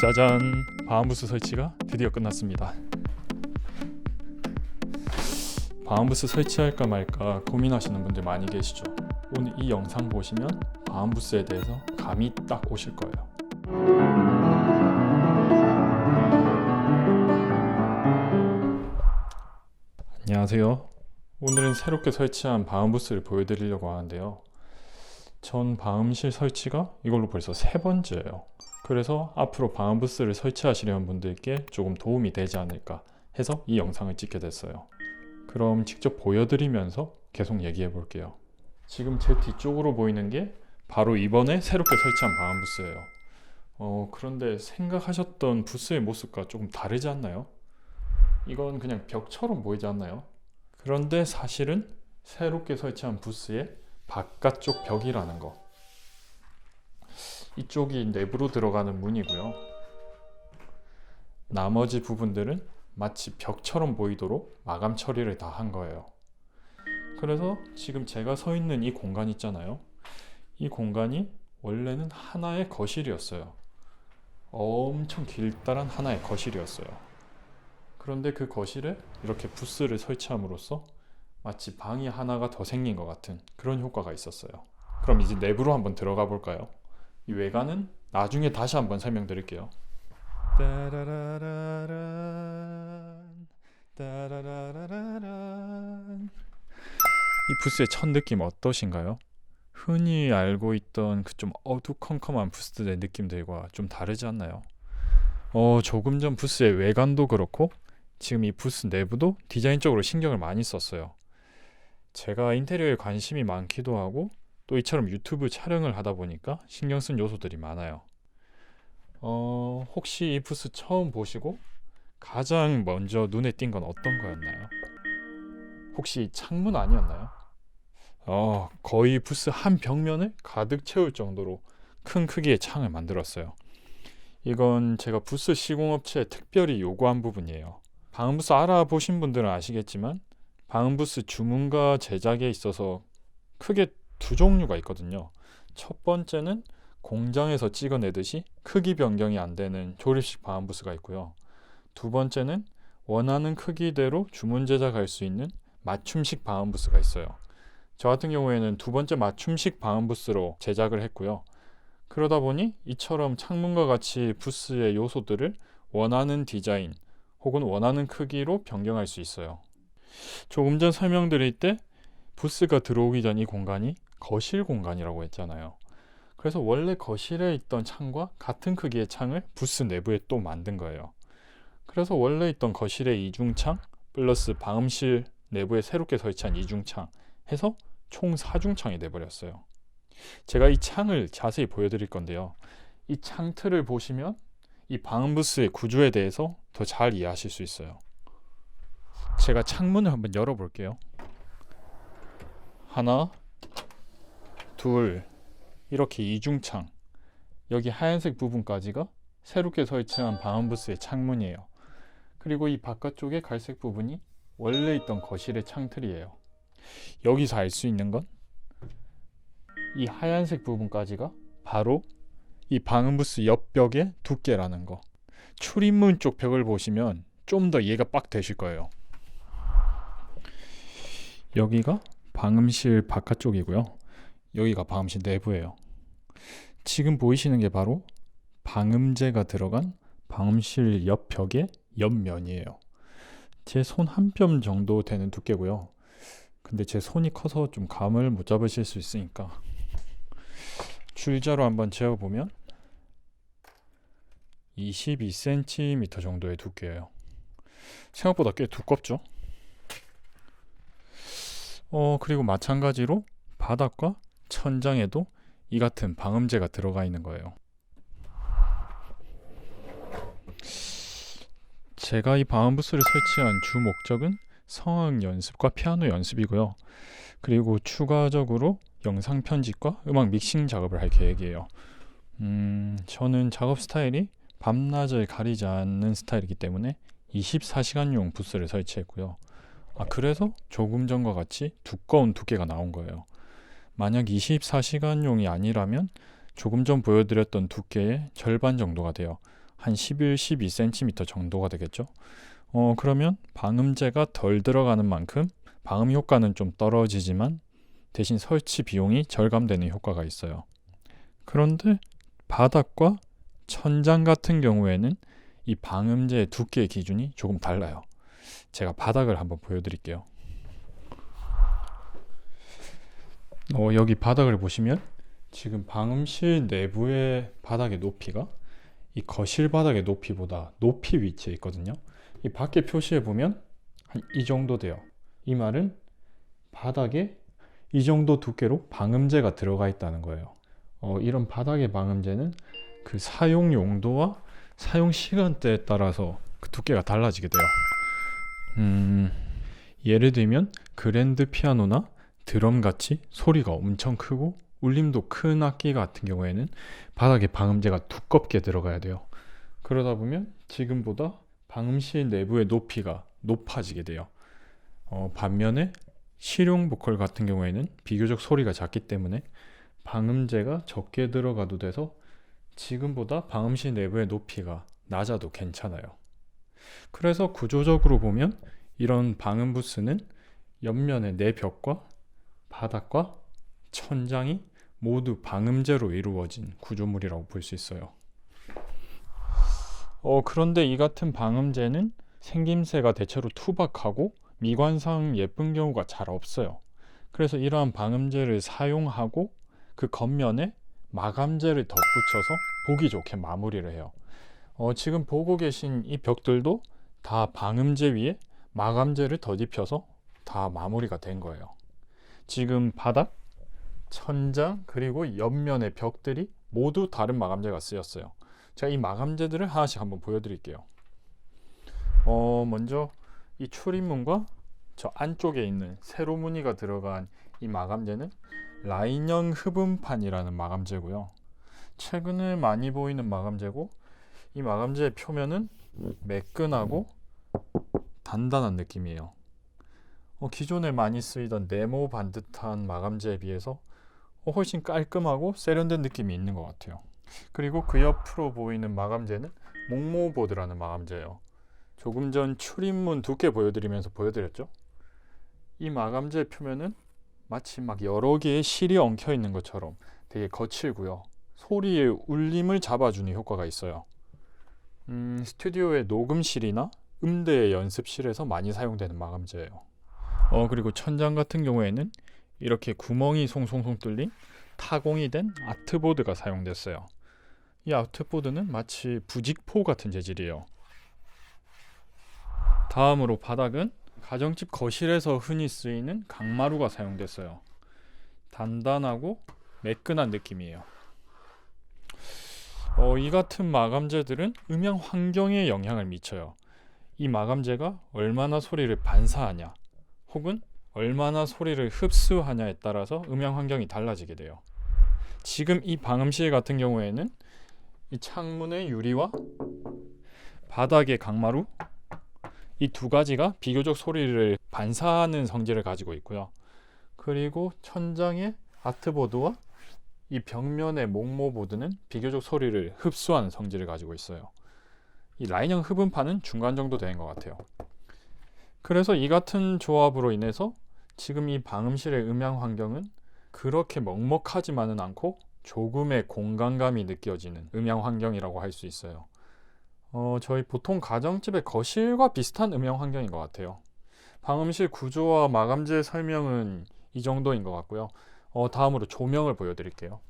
짜잔! 방음부스 설치가 드디어 끝났습니다. 방음부스 설치할까 말까 고민하시는 분들 많이 계시죠. 오늘 이 영상 보시면 방음부스에 대해서 감이 딱 오실 거예요. 안녕하세요. 오늘은 새롭게 설치한 방음부스를 보여드리려고 하는데요. 전 방음실 설치가 이걸로 벌써 세 번째예요. 그래서 앞으로 방음부스를 설치하시려는 분들께 조금 도움이 되지 않을까 해서 이 영상을 찍게 됐어요. 그럼 직접 보여드리면서 계속 얘기해 볼게요. 지금 제 뒤쪽으로 보이는 게 바로 이번에 새롭게 설치한 방음부스예요. 그런데 생각하셨던 부스의 모습과 조금 다르지 않나요? 이건 그냥 벽처럼 보이지 않나요? 그런데 사실은 새롭게 설치한 부스의 바깥쪽 벽이라는 거, 이쪽이 내부로 들어가는 문이고요. 나머지 부분들은 마치 벽처럼 보이도록 마감 처리를 다 한 거예요. 그래서 지금 제가 서 있는 이 공간 있잖아요. 이 공간이 원래는 하나의 거실이었어요. 엄청 길다란 하나의 거실이었어요. 그런데 그 거실에 이렇게 부스를 설치함으로써 마치 방이 하나가 더 생긴 것 같은 그런 효과가 있었어요. 그럼 이제 내부로 한번 들어가 볼까요? 이 외관은 나중에 다시 한번 설명드릴게요. 따라라라란, 따라라라란. 이 부스의 첫 느낌 어떠신가요? 흔히 알고 있던 그 좀 어두컴컴한 부스의 느낌들과 좀 다르지 않나요? 조금 전 부스의 외관도 그렇고 지금 이 부스 내부도 디자인적으로 신경을 많이 썼어요. 제가 인테리어에 관심이 많기도 하고 또 이처럼 유튜브 촬영을 하다 보니까 신경 쓴 요소들이 많아요. 혹시 이 부스 처음 보시고 가장 먼저 눈에 띈 건 어떤 거였나요? 혹시 창문 아니었나요? 거의 부스 한 벽면을 가득 채울 정도로 큰 크기의 창을 만들었어요. 이건 제가 부스 시공업체에 특별히 요구한 부분이에요. 방음부스 알아보신 분들은 아시겠지만 방음부스 주문과 제작에 있어서 크게 두 종류가 있거든요. 첫 번째는 공장에서 찍어내듯이 크기 변경이 안 되는 조립식 방음부스가 있고요. 두 번째는 원하는 크기대로 주문 제작할 수 있는 맞춤식 방음부스가 있어요. 저 같은 경우에는 두 번째 맞춤식 방음부스로 제작을 했고요. 그러다 보니 이처럼 창문과 같이 부스의 요소들을 원하는 디자인 혹은 원하는 크기로 변경할 수 있어요. 조금 전 설명드릴 때 부스가 들어오기 전 이 공간이 거실 공간이라고 했잖아요. 그래서 원래 거실에 있던 창과 같은 크기의 창을 부스 내부에 또 만든 거예요. 그래서 원래 있던 거실의 이중창 플러스 방음실 내부에 새롭게 설치한 이중창 해서 총 4중창이 돼버렸어요. 제가 이 창을 자세히 보여드릴 건데요. 이 창틀을 보시면 이 방음부스의 구조에 대해서 더 잘 이해하실 수 있어요. 제가 창문을 한번 열어볼게요. 하나, 둘, 이렇게 이중창, 여기 하얀색 부분까지가 새롭게 설치한 방음부스의 창문이에요. 그리고 이 바깥쪽에 갈색 부분이 원래 있던 거실의 창틀이에요. 여기서 알 수 있는 건 이 하얀색 부분까지가 바로 이 방음부스 옆벽의 두께라는 거. 출입문 쪽 벽을 보시면 좀 더 이해가 빡 되실 거예요. 여기가 방음실 바깥쪽이고요. 여기가 방음실 내부예요. 지금 보이시는 게 바로 방음제가 들어간 방음실 옆벽의 옆면이에요. 제 손 한 뼘 정도 되는 두께고요. 근데 제 손이 커서 좀 감을 못 잡으실 수 있으니까 줄자로 한번 재어보면 22cm 정도의 두께예요. 생각보다 꽤 두껍죠? 그리고 마찬가지로 바닥과 천장에도 이 같은 방음제가 들어가 있는 거예요. 제가 이 방음부스를 설치한 주 목적은 성악 연습과 피아노 연습이고요. 그리고 추가적으로 영상 편집과 음악 믹싱 작업을 할 계획이에요. 저는 작업 스타일이 밤낮을 가리지 않는 스타일이기 때문에 24시간용 부스를 설치했고요. 그래서 조금 전과 같이 두꺼운 두께가 나온 거예요. 만약 24시간용이 아니라면 조금 전 보여드렸던 두께의 절반 정도가 돼요. 한 11, 12cm 정도가 되겠죠. 그러면 방음제가 덜 들어가는 만큼 방음 효과는 좀 떨어지지만 대신 설치 비용이 절감되는 효과가 있어요. 그런데 바닥과 천장 같은 경우에는 이 방음제의 두께 기준이 조금 달라요. 제가 바닥을 한번 보여드릴게요. 여기 바닥을 보시면 지금 방음실 내부의 바닥의 높이가 이 거실 바닥의 높이보다 높이 위치해 있거든요. 이 밖에 표시해 보면 한 이 정도 돼요. 이 말은 바닥에 이 정도 두께로 방음제가 들어가 있다는 거예요. 이런 바닥의 방음제는 그 사용 용도와 사용 시간대에 따라서 그 두께가 달라지게 돼요. 예를 들면 그랜드 피아노나 드럼 같이 소리가 엄청 크고 울림도 큰 악기 같은 경우에는 바닥에 방음제가 두껍게 들어가야 돼요. 그러다 보면 지금보다 방음실 내부의 높이가 높아지게 돼요. 반면에 실용 보컬 같은 경우에는 비교적 소리가 작기 때문에 방음제가 적게 들어가도 돼서 지금보다 방음실 내부의 높이가 낮아도 괜찮아요. 그래서 구조적으로 보면 이런 방음 부스는 옆면의 내 벽과 바닥과 천장이 모두 방음제로 이루어진 구조물이라고 볼 수 있어요. 그런데 이 같은 방음제는 생김새가 대체로 투박하고 미관상 예쁜 경우가 잘 없어요. 그래서 이러한 방음제를 사용하고 그 겉면에 마감제를 덧붙여서 보기 좋게 마무리를 해요. 지금 보고 계신 이 벽들도 다 방음제 위에 마감제를 덧입혀서 다 마무리가 된 거예요. 지금 바닥, 천장 그리고 옆면의 벽들이 모두 다른 마감제가 쓰였어요. 제가 이 마감제들을 하나씩 한번 보여드릴게요. 먼저 이 출입문과 저 안쪽에 있는 세로 무늬가 들어간 이 마감제는 라인형 흡음판이라는 마감제고요. 최근에 많이 보이는 마감제고, 이 마감제의 표면은 매끈하고 단단한 느낌이에요. 기존에 많이 쓰이던 네모 반듯한 마감제에 비해서 훨씬 깔끔하고 세련된 느낌이 있는 것 같아요. 그리고 그 옆으로 보이는 마감제는 목모보드라는 마감제예요. 조금 전 출입문 두께 보여드리면서 보여드렸죠. 이 마감제 표면은 마치 막 여러 개의 실이 엉켜 있는 것처럼 되게 거칠고요. 소리의 울림을 잡아주는 효과가 있어요. 스튜디오의 녹음실이나 음대의 연습실에서 많이 사용되는 마감제예요. 그리고 천장 같은 경우에는 이렇게 구멍이 송송송 뚫린 타공이 된 아트보드가 사용됐어요. 이 아트보드는 마치 부직포 같은 재질이에요. 다음으로 바닥은 가정집 거실에서 흔히 쓰이는 강마루가 사용됐어요. 단단하고 매끈한 느낌이에요. 이 같은 마감재들은 음향 환경에 영향을 미쳐요. 이 마감재가 얼마나 소리를 반사하냐 혹은 얼마나 소리를 흡수하냐에 따라서 음향 환경이 달라지게 돼요. 지금 이 방음실 같은 경우에는 이 창문의 유리와 바닥의 강마루 이 두 가지가 비교적 소리를 반사하는 성질을 가지고 있고요. 그리고 천장의 아트보드와 이 벽면의 목모보드는 비교적 소리를 흡수하는 성질을 가지고 있어요. 이 라인형 흡음판은 중간 정도 되는 것 같아요. 그래서 이 같은 조합으로 인해서 지금 이 방음실의 음향 환경은 그렇게 먹먹하지만은 않고 조금의 공간감이 느껴지는 음향 환경이라고 할 수 있어요. 저희 보통 가정집의 거실과 비슷한 음향 환경인 것 같아요. 방음실 구조와 마감재 설명은 이 정도인 것 같고요. 다음으로 조명을 보여드릴게요.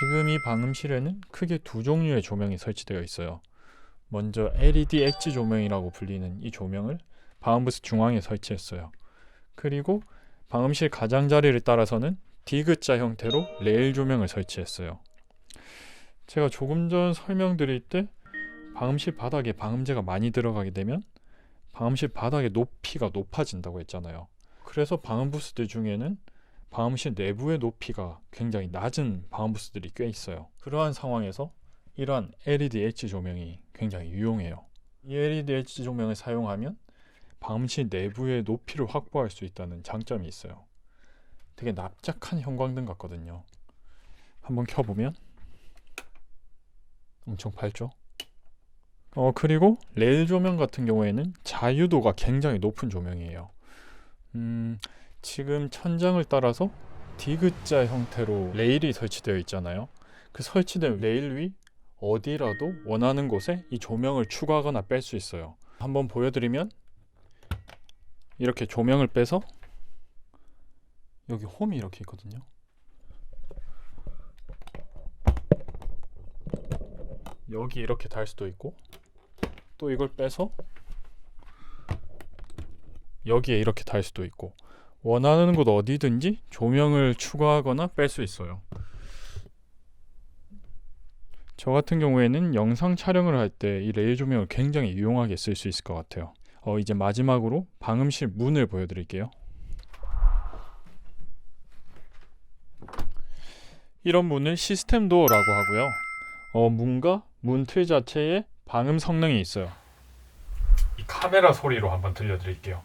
지금 이 방음실에는 크게 두 종류의 조명이 설치되어 있어요. 먼저 LED 엣지 조명이라고 불리는 이 조명을 방음부스 중앙에 설치했어요. 그리고 방음실 가장자리를 따라서는 디귿자 형태로 레일 조명을 설치했어요. 제가 조금 전 설명드릴 때 방음실 바닥에 방음제가 많이 들어가게 되면 방음실 바닥의 높이가 높아진다고 했잖아요. 그래서 방음부스들 중에는 방음실 내부의 높이가 굉장히 낮은 방음부스들이 꽤 있어요. 그러한 상황에서 이러한 LED 엣지 조명이 굉장히 유용해요. 이 LED 엣지 조명을 사용하면 방음실 내부의 높이를 확보할 수 있다는 장점이 있어요. 되게 납작한 형광등 같거든요. 한번 켜보면 엄청 밝죠. 그리고 레일 조명 같은 경우에는 자유도가 굉장히 높은 조명이에요. 지금 천장을 따라서 디귿자 형태로 레일이 설치되어 있잖아요. 그 설치된 레일 위 어디라도 원하는 곳에 이 조명을 추가하거나 뺄 수 있어요. 한번 보여드리면 이렇게 조명을 빼서 여기 홈이 이렇게 있거든요. 여기 이렇게 달 수도 있고, 또 이걸 빼서 여기에 이렇게 달 수도 있고, 원하는 곳 어디든지 조명을 추가하거나 뺄 수 있어요. 저 같은 경우에는 영상 촬영을 할 때 이 레일 조명을 굉장히 유용하게 쓸 수 있을 것 같아요. 이제 마지막으로 방음실 문을 보여드릴게요. 이런 문을 시스템 도어라고 하고요. 문과 문 틀 자체에 방음 성능이 있어요. 이 카메라 소리로 한번 들려드릴게요.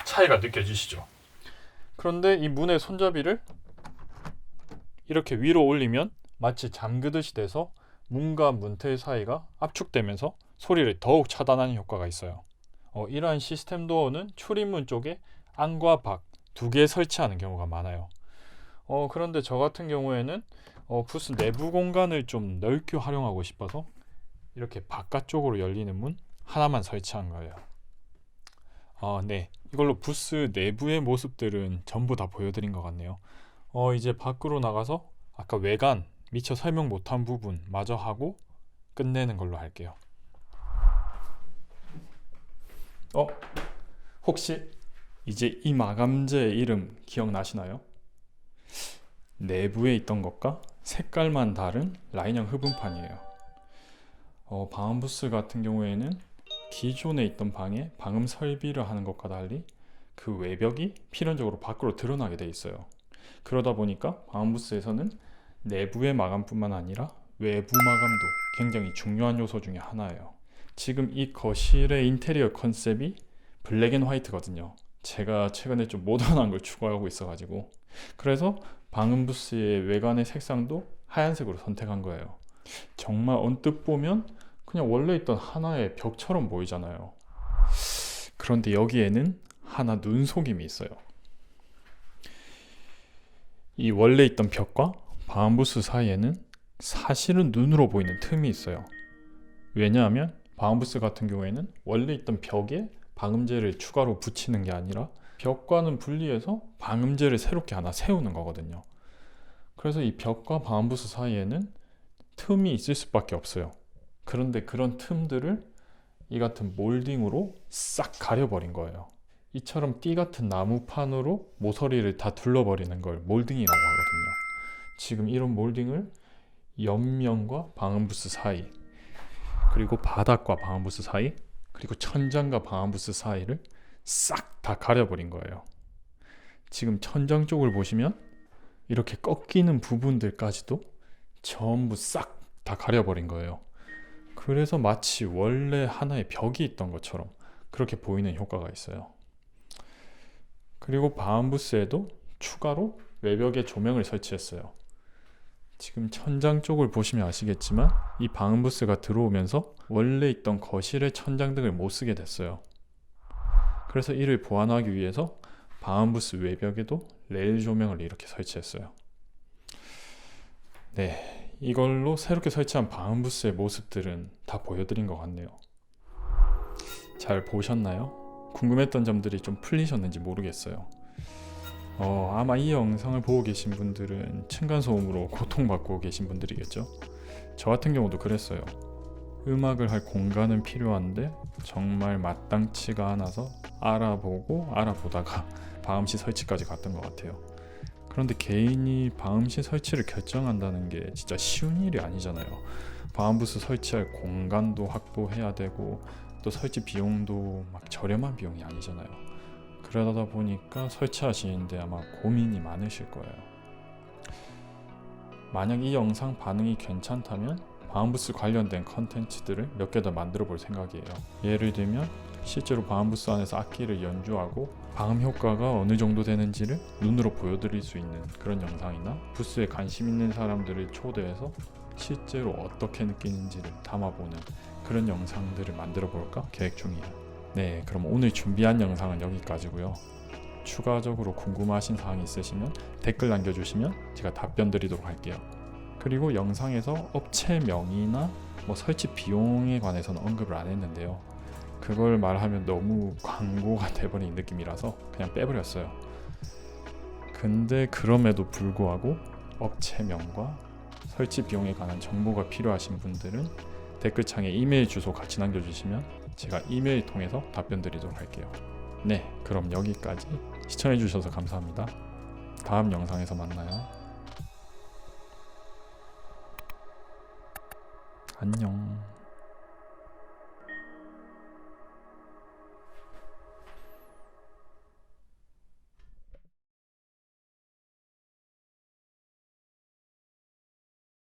차이가 느껴지시죠? 그런데 이 문의 손잡이를 이렇게 위로 올리면 마치 잠그듯이 돼서 문과 문틀 사이가 압축되면서 소리를 더욱 차단하는 효과가 있어요. 이러한 시스템 도어는 출입문 쪽에 안과 밖 두 개 설치하는 경우가 많아요. 그런데 저 같은 경우에는 부스 내부 공간을 좀 넓게 활용하고 싶어서 이렇게 바깥쪽으로 열리는 문 하나만 설치한 거예요. 네, 이걸로 부스 내부의 모습들은 전부 다 보여드린 것 같네요. 이제 밖으로 나가서 아까 외관 미처 설명 못한 부분 마저 하고 끝내는 걸로 할게요. 혹시 이제 이 마감재의 이름 기억나시나요? 내부에 있던 것과 색깔만 다른 라인형 흡음판이에요. 방음부스 같은 경우에는 기존에 있던 방에 방음 설비를 하는 것과 달리 그 외벽이 필연적으로 밖으로 드러나게 돼 있어요. 그러다 보니까 방음부스에서는 내부의 마감뿐만 아니라 외부 마감도 굉장히 중요한 요소 중에 하나예요. 지금 이 거실의 인테리어 컨셉이 블랙 앤 화이트거든요. 제가 최근에 좀 모던한 걸 추구하고 있어가지고, 그래서 방음부스의 외관의 색상도 하얀색으로 선택한 거예요. 정말 언뜻 보면 그냥 원래 있던 하나의 벽처럼 보이잖아요. 그런데 여기에는 하나 눈속임이 있어요. 이 원래 있던 벽과 방음부스 사이에는 사실은 눈으로 보이는 틈이 있어요. 왜냐하면 방음부스 같은 경우에는 원래 있던 벽에 방음재를 추가로 붙이는 게 아니라 벽과는 분리해서 방음재를 새롭게 하나 세우는 거거든요. 그래서 이 벽과 방음부스 사이에는 틈이 있을 수밖에 없어요. 그런데 그런 틈들을 이 같은 몰딩으로 싹 가려버린 거예요. 이처럼 띠 같은 나무판으로 모서리를 다 둘러버리는 걸 몰딩이라고 하거든요. 지금 이런 몰딩을 옆면과 방음부스 사이, 그리고 바닥과 방음부스 사이, 그리고 천장과 방음부스 사이를 싹 다 가려버린 거예요. 지금 천장 쪽을 보시면 이렇게 꺾이는 부분들까지도 전부 싹 다 가려버린 거예요. 그래서 마치 원래 하나의 벽이 있던 것처럼 그렇게 보이는 효과가 있어요. 그리고 방음부스에도 추가로 외벽에 조명을 설치했어요. 지금 천장 쪽을 보시면 아시겠지만 이 방음부스가 들어오면서 원래 있던 거실의 천장등을 못 쓰게 됐어요. 그래서 이를 보완하기 위해서 방음부스 외벽에도 레일 조명을 이렇게 설치했어요. 네, 이걸로 새롭게 설치한 방음부스의 모습들은 다 보여드린 것 같네요. 잘 보셨나요? 궁금했던 점들이 좀 풀리셨는지 모르겠어요. 아마 이 영상을 보고 계신 분들은 층간소음으로 고통받고 계신 분들이겠죠. 저 같은 경우도 그랬어요. 음악을 할 공간은 필요한데 정말 마땅치가 않아서 알아보다가 방음실 설치까지 갔던 것 같아요. 그런데 개인이 방음실 설치를 결정한다는 게 진짜 쉬운 일이 아니잖아요. 방음부스 설치할 공간도 확보해야 되고 또 설치 비용도 막 저렴한 비용이 아니잖아요. 그러다 보니까 설치하시는데 아마 고민이 많으실 거예요. 만약 이 영상 반응이 괜찮다면 방음부스 관련된 컨텐츠들을 몇 개 더 만들어 볼 생각이에요. 예를 들면 실제로 방음부스 안에서 악기를 연주하고 방음 효과가 어느 정도 되는지를 눈으로 보여드릴 수 있는 그런 영상이나 부스에 관심 있는 사람들을 초대해서 실제로 어떻게 느끼는지를 담아보는 그런 영상들을 만들어 볼까 계획 중이에요. 네, 그럼 오늘 준비한 영상은 여기까지고요. 추가적으로 궁금하신 사항이 있으시면 댓글 남겨주시면 제가 답변 드리도록 할게요. 그리고 영상에서 업체명이나 설치 비용에 관해서는 언급을 안 했는데요. 그걸 말하면 너무 광고가 돼버린 느낌이라서 그냥 빼버렸어요. 근데 그럼에도 불구하고 업체명과 설치 비용에 관한 정보가 필요하신 분들은 댓글창에 이메일 주소 같이 남겨주시면 제가 이메일 통해서 답변 드리도록 할게요. 네, 그럼 여기까지 시청해주셔서 감사합니다. 다음 영상에서 만나요. 안녕.